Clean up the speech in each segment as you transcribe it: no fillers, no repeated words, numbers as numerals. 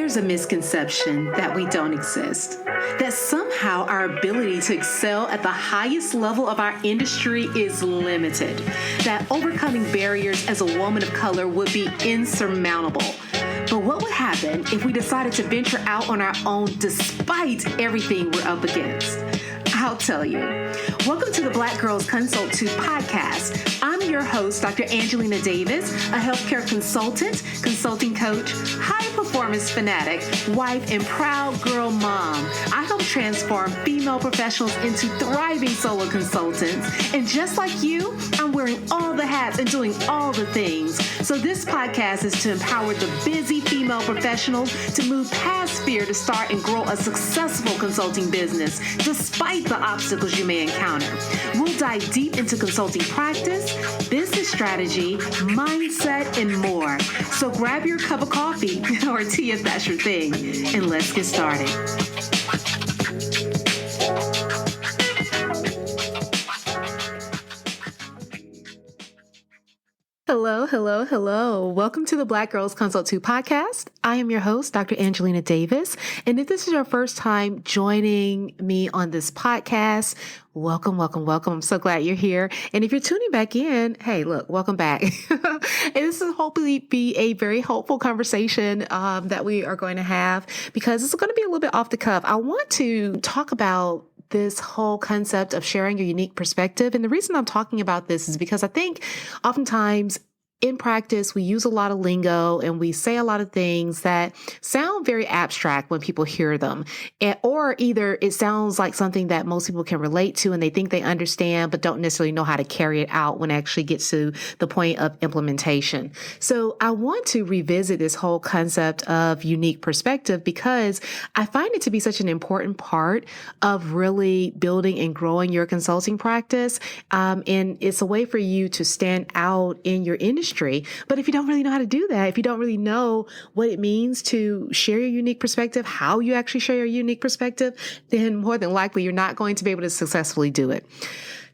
There's a misconception that we don't exist, that somehow our ability to excel at the highest level of our industry is limited, that overcoming barriers as a woman of color would be insurmountable. But what would happen if we decided to venture out on our own despite everything we're up against? I'll tell you. Welcome to the Black Girls Consult 2 podcast. I'm your host, Dr. Angelina Davis, a healthcare consultant, consulting coach, high performance fanatic, wife, and proud girl mom. I help transform female professionals into thriving solo consultants. And just like you, I'm wearing all the hats and doing all the things. So this podcast is to empower the busy female professional to move past fear to start and grow a successful consulting business, despite the obstacles you may encounter. We'll dive deep into consulting practice, business strategy, mindset, and more. So grab your cup of coffee or tea if that's your thing, and let's get started. Hello. Welcome to the Black Girls Consult 2 podcast. I am your host, Dr. Angelina Davis. And if this is your first time joining me on this podcast, welcome. I'm so glad you're here. And if you're tuning back in, hey, look, welcome back. And this will hopefully be a very helpful conversation that we are going to have, because it's going to be a little bit off the cuff. I want to talk about this whole concept of sharing your unique perspective. And the reason I'm talking about this is because I think oftentimes in practice, we use a lot of lingo and we say a lot of things that sound very abstract when people hear them. Or either it sounds like something that most people can relate to and they think they understand, but don't necessarily know how to carry it out when it actually gets to the point of implementation. So I want to revisit this whole concept of unique perspective because I find it to be such an important part of really building and growing your consulting practice. And it's a way for you to stand out in your industry. But if you don't really know how to do that, if you don't really know what it means to share your unique perspective, how you actually share your unique perspective, then more than likely you're not going to be able to successfully do it.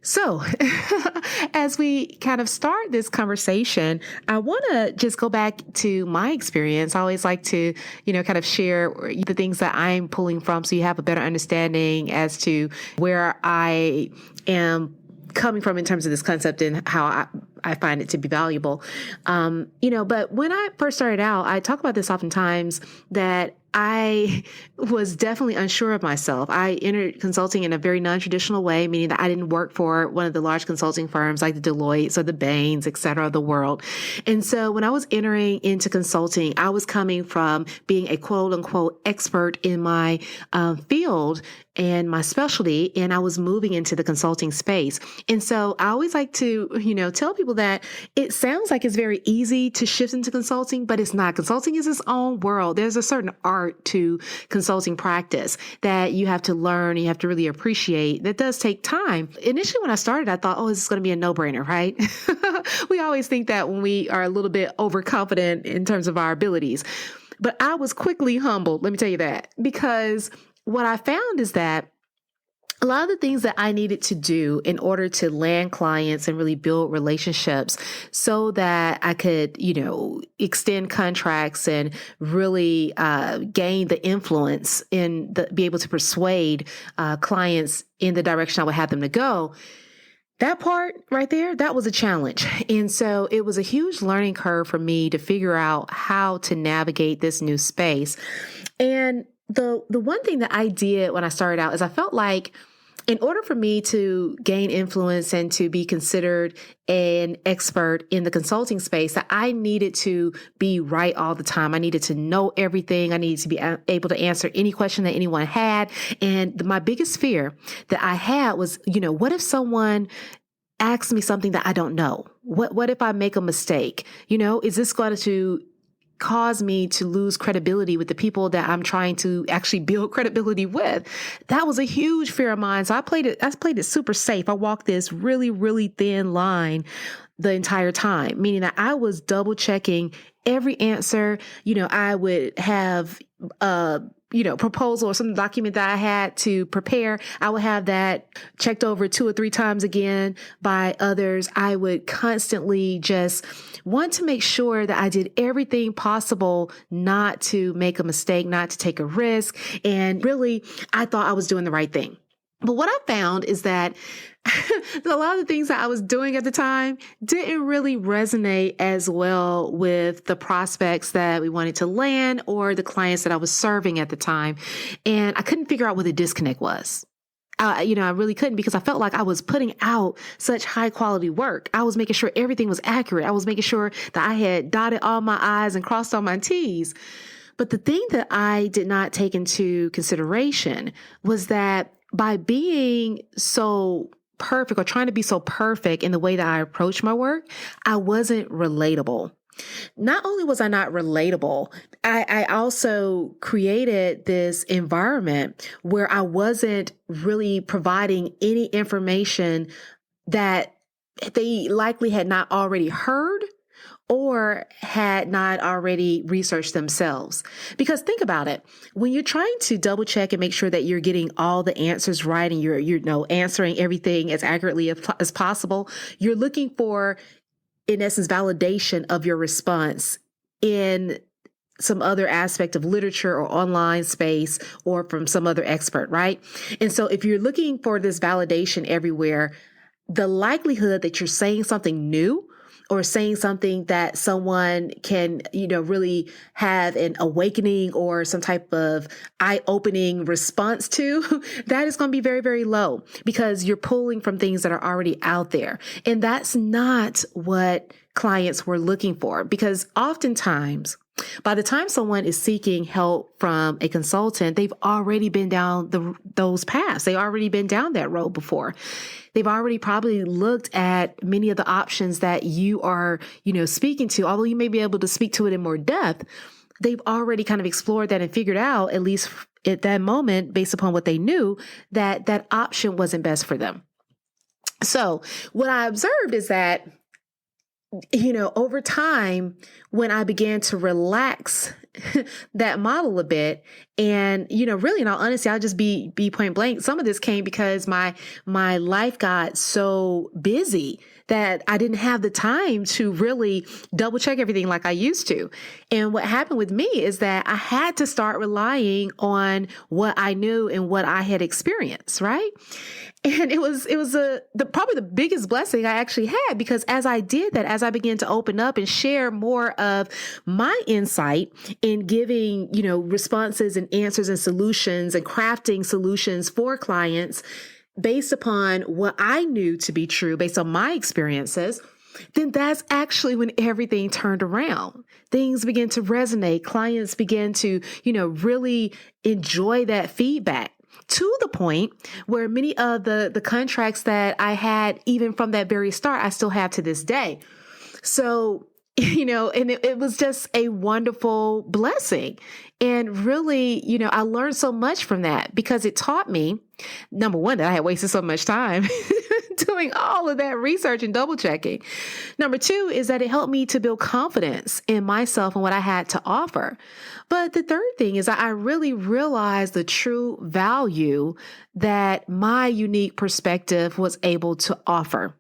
So as we kind of start this conversation, I want to just go back to my experience. I always like to, kind of share the things that I'm pulling from so you have a better understanding as to where I am coming from in terms of this concept and how I find it to be valuable. But when I first started out, I talk about this oftentimes that I was definitely unsure of myself. I entered consulting in a very non-traditional way, meaning that I didn't work for one of the large consulting firms like the Deloittes or the Bains, et cetera, of the world. And so when I was entering into consulting, I was coming from being a quote unquote expert in my field and my specialty, and I was moving into the consulting space. And so I always like to, tell people that it sounds like it's very easy to shift into consulting, but it's not. Consulting is its own world. There's a certain art to consulting practice that you have to learn, you have to really appreciate. That does take time. Initially, when I started, I thought, this is going to be a no-brainer, right? We always think that when we are a little bit overconfident in terms of our abilities. But I was quickly humbled, let me tell you that, because what I found is that a lot of the things that I needed to do in order to land clients and really build relationships so that I could, extend contracts and really gain the influence and be able to persuade clients in the direction I would have them to go. That part right there, that was a challenge. And so it was a huge learning curve for me to figure out how to navigate this new space. And the one thing that I did when I started out is I felt like in order for me to gain influence and to be considered an expert in the consulting space, that I needed to be right all the time. I needed to know everything. I needed to be able to answer any question that anyone had. And my biggest fear that I had was, what if someone asks me something that I don't know? What if I make a mistake? Is this going to cause me to lose credibility with the people that I'm trying to actually build credibility with? That was a huge fear of mine. So I played it super safe. I walked this really, really thin line the entire time, meaning that I was double checking every answer, I would have proposal or some document that I had to prepare. I would have that checked over 2 or 3 times again by others. I would constantly just want to make sure that I did everything possible not to make a mistake, not to take a risk. And really, I thought I was doing the right thing. But what I found is that a lot of the things that I was doing at the time didn't really resonate as well with the prospects that we wanted to land or the clients that I was serving at the time. And I couldn't figure out what the disconnect was. I really couldn't, because I felt like I was putting out such high quality work. I was making sure everything was accurate. I was making sure that I had dotted all my I's and crossed all my T's. But the thing that I did not take into consideration was that by being so perfect or trying to be so perfect in the way that I approach my work, I wasn't relatable. Not only was I not relatable, I also created this environment where I wasn't really providing any information that they likely had not already heard or had not already researched themselves. Because think about it, when you're trying to double check and make sure that you're getting all the answers right and you're answering everything as accurately as possible, you're looking for, in essence, validation of your response in some other aspect of literature or online space or from some other expert, right? And so if you're looking for this validation everywhere, the likelihood that you're saying something new or saying something that someone can, really have an awakening or some type of eye-opening response to, that is going to be very, very low, because you're pulling from things that are already out there. And that's not what clients were looking for, because oftentimes, by the time someone is seeking help from a consultant, they've already been down those paths. They've already been down that road before. They've already probably looked at many of the options that you are, speaking to. Although you may be able to speak to it in more depth, they've already kind of explored that and figured out, at least at that moment, based upon what they knew, that that option wasn't best for them. So what I observed is that, over time, when I began to relax that model a bit, and, really, in all honesty, I'll just be point blank. Some of this came because my life got so busy that I didn't have the time to really double check everything like I used to. And what happened with me is that I had to start relying on what I knew and what I had experienced, right? And it was probably the biggest blessing I actually had, because as I did that, as I began to open up and share more of my insight in giving, responses and answers and solutions and crafting solutions for clients based upon what I knew to be true, based on my experiences, then that's actually when everything turned around. Things began to resonate. Clients began to, really enjoy that feedback, to the point where many of the contracts that I had, even from that very start, I still have to this day. So, and it was just a wonderful blessing. And really, I learned so much from that, because it taught me, number one, that I had wasted so much time doing all of that research and double checking. Number two is that it helped me to build confidence in myself and what I had to offer. But the third thing is that I really realized the true value that my unique perspective was able to offer.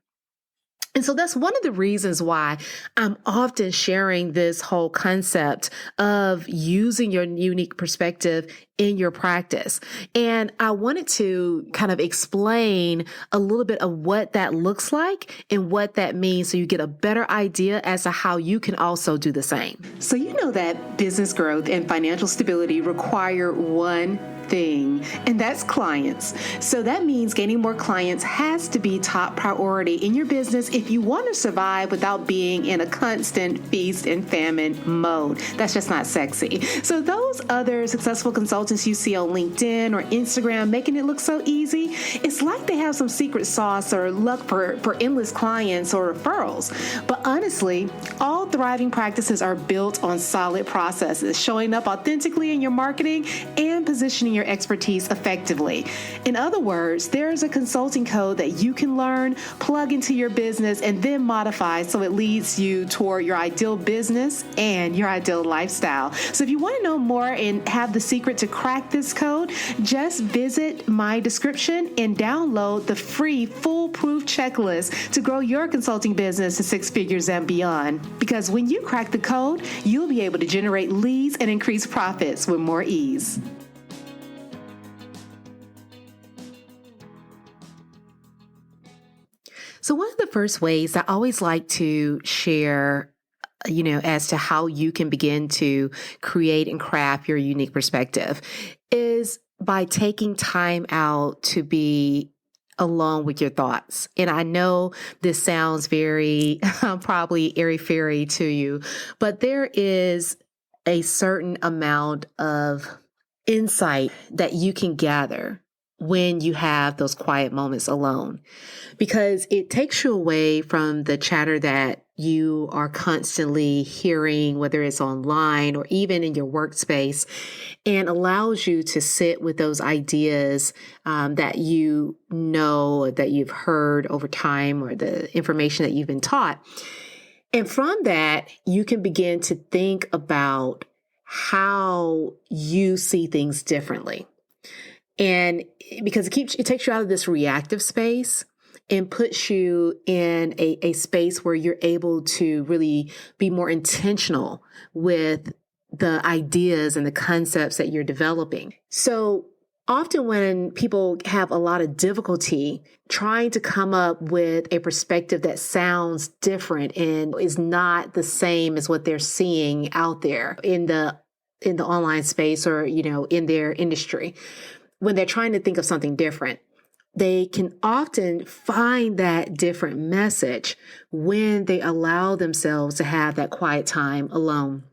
And so that's one of the reasons why I'm often sharing this whole concept of using your unique perspective in your practice. And I wanted to kind of explain a little bit of what that looks like and what that means, so you get a better idea as to how you can also do the same. So you know that business growth and financial stability require one thing, and that's clients. So that means gaining more clients has to be top priority in your business if you want to survive without being in a constant feast and famine mode. That's just not sexy. So those other successful consultants you see on LinkedIn or Instagram making it look so easy, it's like they have some secret sauce or luck for endless clients or referrals. But honestly, all thriving practices are built on solid processes, showing up authentically in your marketing and positioning sharing your expertise effectively. In other words, there's a consulting code that you can learn, plug into your business, and then modify so it leads you toward your ideal business and your ideal lifestyle. So if you want to know more and have the secret to crack this code, just visit my description and download the free foolproof checklist to grow your consulting business to 6 figures and beyond. Because when you crack the code, you'll be able to generate leads and increase profits with more ease. So one of the first ways I always like to share, as to how you can begin to create and craft your unique perspective is by taking time out to be alone with your thoughts. And I know this sounds very probably airy-fairy to you, but there is a certain amount of insight that you can gather when you have those quiet moments alone, because it takes you away from the chatter that you are constantly hearing, whether it's online or even in your workspace, and allows you to sit with those ideas that you know, that you've heard over time, or the information that you've been taught. And from that, you can begin to think about how you see things differently. And because it takes you out of this reactive space and puts you in a space where you're able to really be more intentional with the ideas and the concepts that you're developing. So often when people have a lot of difficulty trying to come up with a perspective that sounds different and is not the same as what they're seeing out there in the online space or, in their industry, when they're trying to think of something different, they can often find that different message when they allow themselves to have that quiet time alone.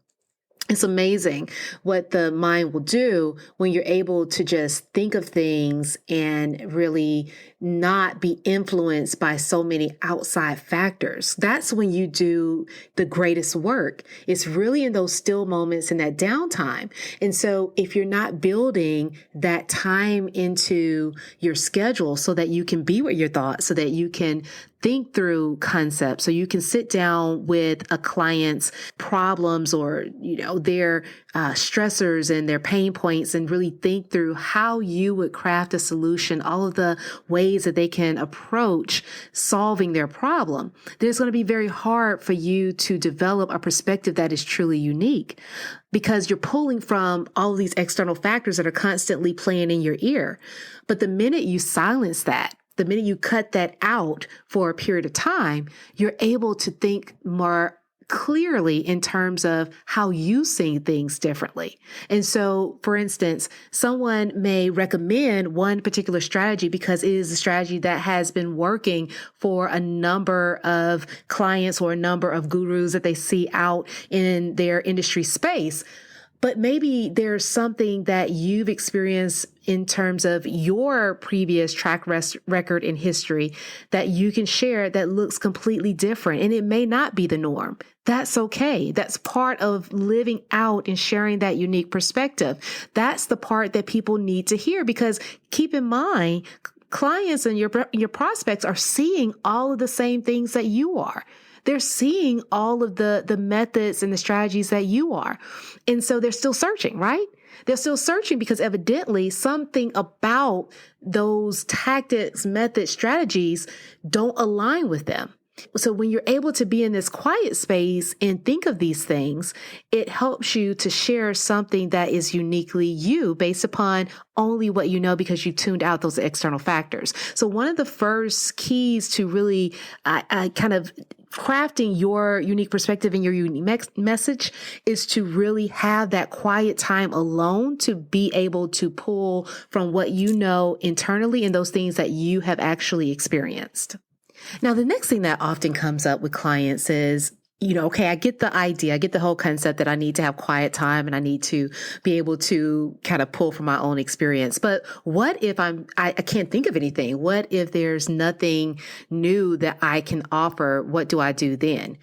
It's amazing what the mind will do when you're able to just think of things and really not be influenced by so many outside factors. That's when you do the greatest work. It's really in those still moments and that downtime. And so if you're not building that time into your schedule so that you can be with your thoughts, so that you can think through concepts, so you can sit down with a client's problems or, their stressors and their pain points and really think through how you would craft a solution, all of the ways that they can approach solving their problem, then it's going to be very hard for you to develop a perspective that is truly unique, because you're pulling from all of these external factors that are constantly playing in your ear. But the minute you silence that, the minute you cut that out for a period of time, you're able to think more clearly in terms of how you see things differently. And so, for instance, someone may recommend one particular strategy because it is a strategy that has been working for a number of clients or a number of gurus that they see out in their industry space. But maybe there's something that you've experienced in terms of your previous track record in history that you can share that looks completely different. And it may not be the norm. That's okay. That's part of living out and sharing that unique perspective. That's the part that people need to hear, because keep in mind, clients and your prospects are seeing all of the same things that you are. They're seeing all of the methods and the strategies that you are. And so they're still searching, right? They're still searching because evidently something about those tactics, methods, strategies don't align with them. So when you're able to be in this quiet space and think of these things, it helps you to share something that is uniquely you based upon only what you know, because you've tuned out those external factors. So one of the first keys to really kind of crafting your unique perspective and your unique message is to really have that quiet time alone to be able to pull from what you know internally and those things that you have actually experienced. Now, the next thing that often comes up with clients is, okay, I get the idea. I get the whole concept that I need to have quiet time and I need to be able to kind of pull from my own experience. But what if I can't think of anything? What if there's nothing new that I can offer? What do I do then?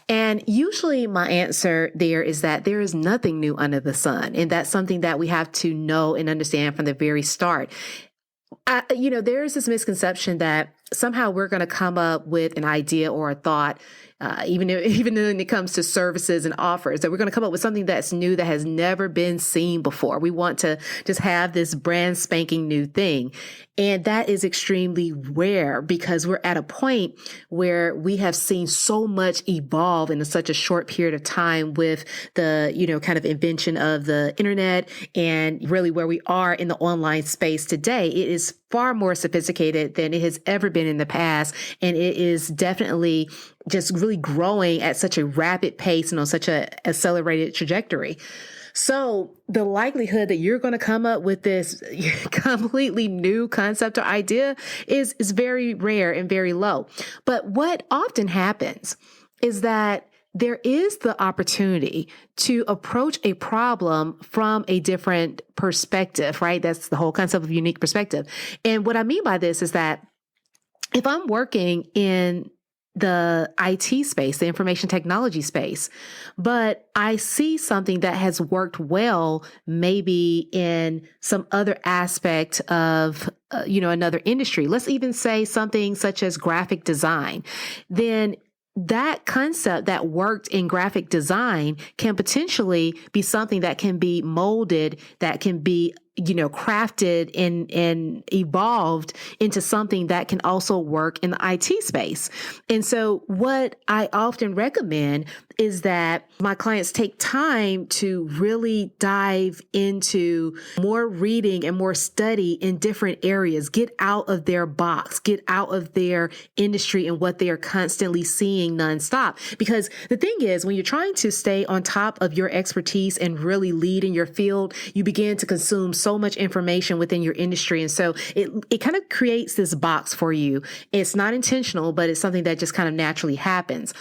And usually my answer there is that there is nothing new under the sun. And that's something that we have to know and understand from the very start. There is this misconception that somehow we're going to come up with an idea or a thought, even when it comes to services and offers, that we're going to come up with something that's new that has never been seen before. We want to just have this brand spanking new thing. And that is extremely rare because we're at a point where we have seen so much evolve in such a short period of time with the, kind of invention of the internet and really where we are in the online space today. It is far more sophisticated than it has ever been in the past. And it is definitely just really growing at such a rapid pace and on such an accelerated trajectory. So the likelihood that you're going to come up with this completely new concept or idea is very rare and very low. But what often happens is that there is the opportunity to approach a problem from a different perspective, right? That's the whole concept of unique perspective. And what I mean by this is that if I'm working in the IT space, the information technology space, but I see something that has worked well, maybe in some other aspect of, another industry. Let's even say something such as graphic design. Then that concept that worked in graphic design can potentially be something that can be molded, that can be crafted and evolved into something that can also work in the IT space. And so what I often recommend is that my clients take time to really dive into more reading and more study in different areas, get out of their box, get out of their industry and what they are constantly seeing nonstop. Because the thing is, when you're trying to stay on top of your expertise and really lead in your field, you begin to consume so much information within your industry. And so it kind of creates this box for you. It's not intentional, but it's something that just kind of naturally happens.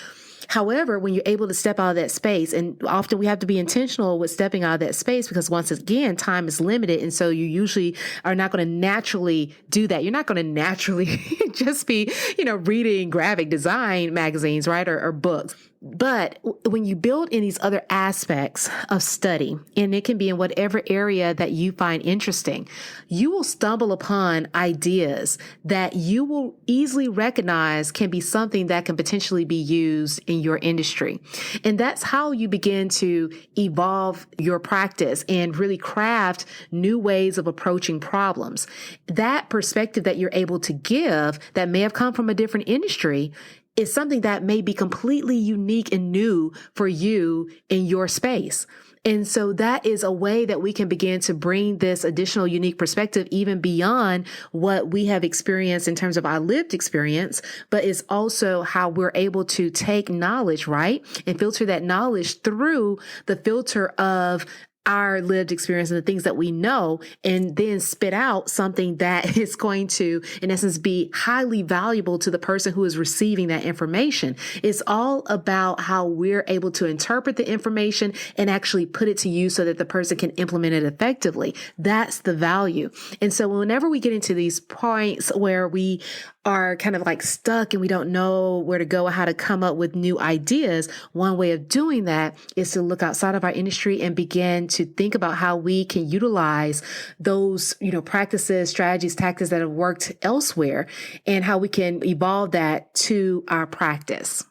However, when you're able to step out of that space, and often we have to be intentional with stepping out of that space because once again, time is limited. And so you usually are not going to naturally do that. You're not going to naturally just be, reading graphic design magazines, right? Or books. But when you build in these other aspects of study, and it can be in whatever area that you find interesting, you will stumble upon ideas that you will easily recognize can be something that can potentially be used in your industry. And that's how you begin to evolve your practice and really craft new ways of approaching problems. That perspective that you're able to give that may have come from a different industry is something that may be completely unique and new for you in your space. And so that is a way that we can begin to bring this additional unique perspective even beyond what we have experienced in terms of our lived experience, but it's also how we're able to take knowledge, right? And filter that knowledge through the filter of our lived experience and the things that we know, and then spit out something that is going to, in essence, be highly valuable to the person who is receiving that information. It's all about how we're able to interpret the information and actually put it to use so that the person can implement it effectively. That's the value. And so whenever we get into these points where we are kind of like stuck and we don't know where to go or how to come up with new ideas, one way of doing that is to look outside of our industry and begin to think about how we can utilize those, practices, strategies, tactics that have worked elsewhere and how we can evolve that to our practice.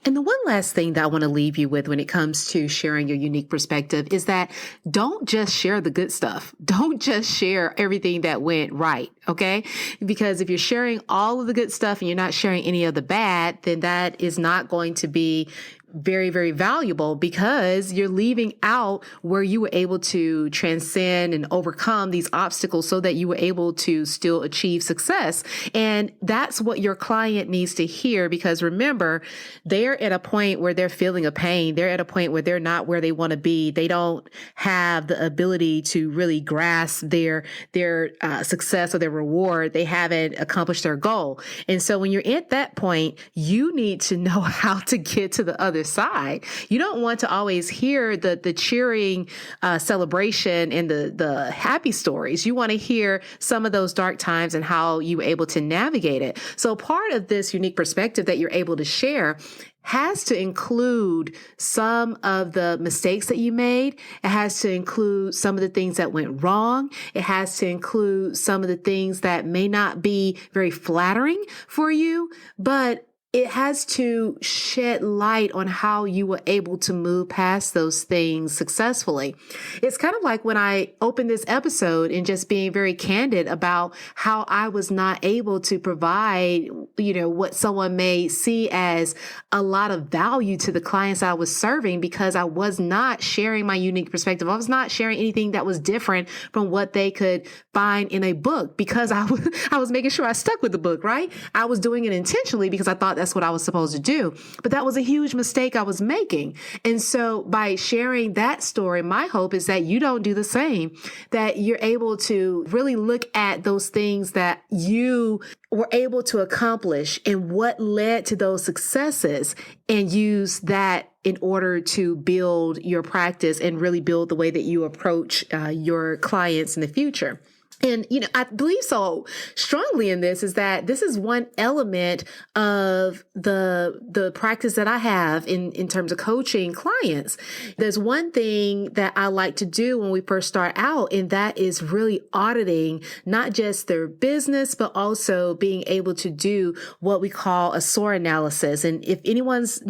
And the one last thing that I want to leave you with when it comes to sharing your unique perspective is that don't just share the good stuff. Don't just share everything that went right. Okay. Because if you're sharing all of the good stuff and you're not sharing any of the bad, then that is not going to be very, very valuable because you're leaving out where you were able to transcend and overcome these obstacles so that you were able to still achieve success. And that's what your client needs to hear, because remember, they're at a point where they're feeling a pain. They're at a point where they're not where they want to be. They don't have the ability to really grasp their success or their reward. They haven't accomplished their goal. And so when you're at that point, you need to know how to get to the other other side. You don't want to always hear the cheering celebration and the happy stories. You want to hear some of those dark times and how you were able to navigate it. So part of this unique perspective that you're able to share has to include some of the mistakes that you made. It has to include some of the things that went wrong. It has to include some of the things that may not be very flattering for you, but it has to shed light on how you were able to move past those things successfully. It's kind of like when I opened this episode and just being very candid about how I was not able to provide, what someone may see as a lot of value to the clients I was serving because I was not sharing my unique perspective. I was not sharing anything that was different from what they could find in a book because I was making sure I stuck with the book, right? I was doing it intentionally because I thought that's what I was supposed to do. But that was a huge mistake I was making. And so by sharing that story, my hope is that you don't do the same, that you're able to really look at those things that you were able to accomplish and what led to those successes and use that in order to build your practice and really build the way that you approach your clients in the future. And, I believe so strongly in this is that this is one element of the practice that I have in terms of coaching clients. There's one thing that I like to do when we first start out, and that is really auditing not just their business, but also being able to do what we call a SOAR analysis. And if anyone's,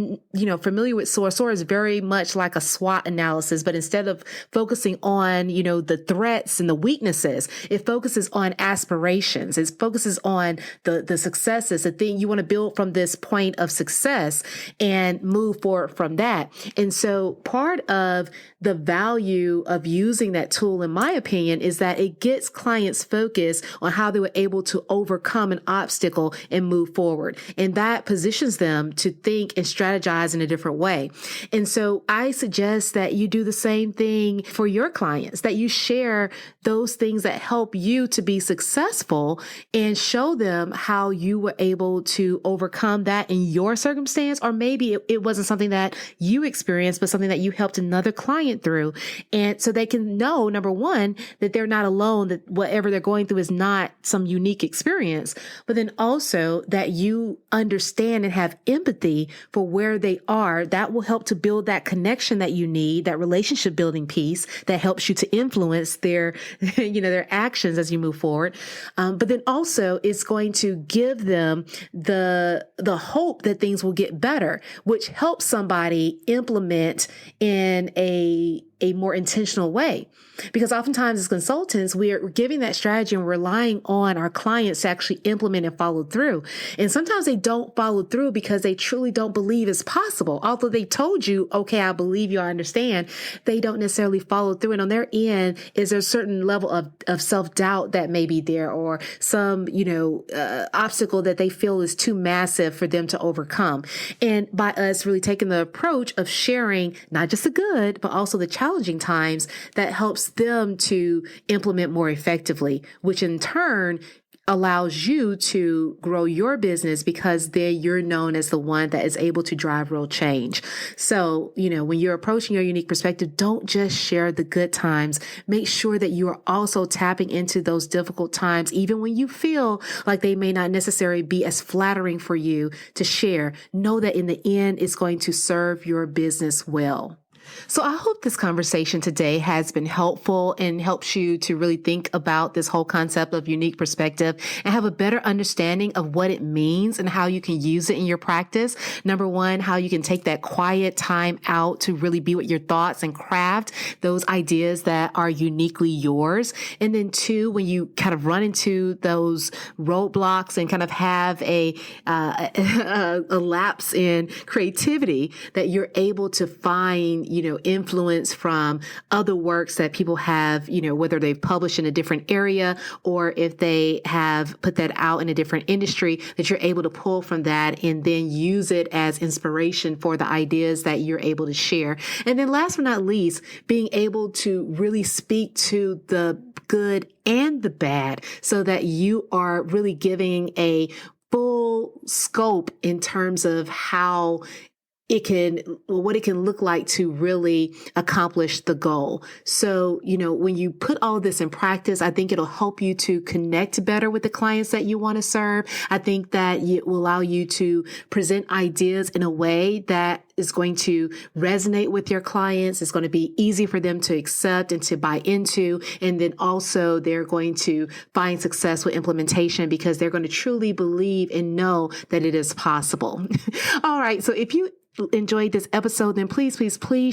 familiar with SOAR is very much like a SWOT analysis, but instead of focusing on, the threats and the weaknesses, it focuses on aspirations. It focuses on the successes, the thing you want to build from this point of success and move forward from that. And so part of the value of using that tool, in my opinion, is that it gets clients focused on how they were able to overcome an obstacle and move forward. And that positions them to think and strategize in a different way. And so I suggest that you do the same thing for your clients, that you share those things that help you to be successful and show them how you were able to overcome that in your circumstance. Or maybe it wasn't something that you experienced, but something that you helped another client through. And so they can know, number one, that they're not alone, that whatever they're going through is not some unique experience, but then also that you understand and have empathy for where they are. That will help to build that connection that you need, that relationship building piece that helps you to influence their, their actions as you move forward. But then also it's going to give them the hope that things will get better, which helps somebody implement in a more intentional way. Because oftentimes as consultants, we're giving that strategy and relying on our clients to actually implement and follow through. And sometimes they don't follow through because they truly don't believe it's possible. Although they told you, okay, I believe you, I understand, they don't necessarily follow through. And on their end, is there a certain level of self-doubt that may be there or some, obstacle that they feel is too massive for them to overcome. And by us really taking the approach of sharing not just the good, but also the challenging times, that helps them to implement more effectively, which in turn allows you to grow your business because then you're known as the one that is able to drive real change. So, when you're approaching your unique perspective, don't just share the good times. Make sure that you are also tapping into those difficult times, even when you feel like they may not necessarily be as flattering for you to share. Know that in the end, it's going to serve your business well. So I hope this conversation today has been helpful and helps you to really think about this whole concept of unique perspective and have a better understanding of what it means and how you can use it in your practice. Number one, how you can take that quiet time out to really be with your thoughts and craft those ideas that are uniquely yours. And then two, when you kind of run into those roadblocks and kind of have a lapse in creativity, that you're able to find, influence from other works that people have, whether they've published in a different area or if they have put that out in a different industry, that you're able to pull from that and then use it as inspiration for the ideas that you're able to share. And then last but not least, being able to really speak to the good and the bad so that you are really giving a full scope in terms of how what it can look like to really accomplish the goal. So, when you put all this in practice, I think it'll help you to connect better with the clients that you want to serve. I think that it will allow you to present ideas in a way that is going to resonate with your clients. It's going to be easy for them to accept and to buy into. And then also they're going to find success with implementation because they're going to truly believe and know that it is possible. All right. So if you enjoyed this episode, then please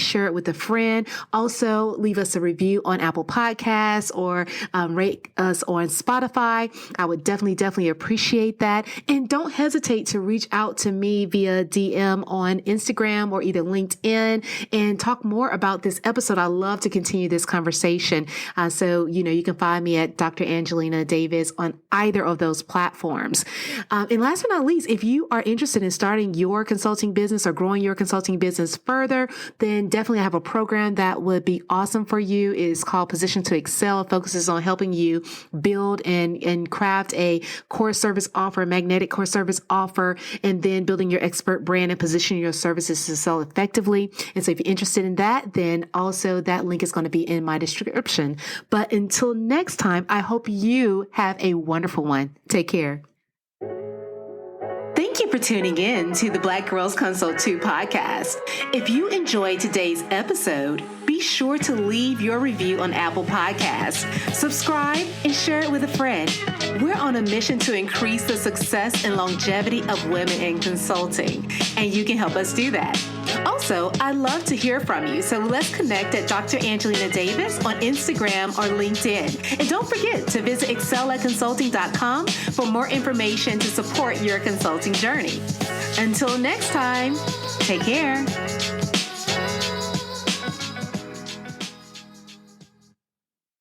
share it with a friend. Also, leave us a review on Apple Podcasts or rate us on Spotify. I would definitely appreciate that. And don't hesitate to reach out to me via DM on Instagram or either LinkedIn and talk more about this episode. I love to continue this conversation. So, you can find me at Dr. Angelina Davis on either of those platforms. And last but not least, if you are interested in starting your consulting business or growing your consulting business further, then definitely I have a program that would be awesome for you. It's called Position to Excel. It focuses on helping you build and craft a core service offer, a magnetic core service offer, and then building your expert brand and positioning your services to sell effectively. And so if you're interested in that, then also that link is going to be in my description. But until next time, I hope you have a wonderful one. Take care. Thank you for tuning in to the Black Girls Consult 2 podcast. If you enjoyed today's episode, be sure to leave your review on Apple Podcasts, subscribe, and share it with a friend. We're on a mission to increase the success and longevity of women in consulting, and you can help us do that. Also, I'd love to hear from you, so let's connect at Dr. Angelina Davis on Instagram or LinkedIn. And don't forget to visit excelatconsulting.com for more information to support your consulting journey. Until next time, take care.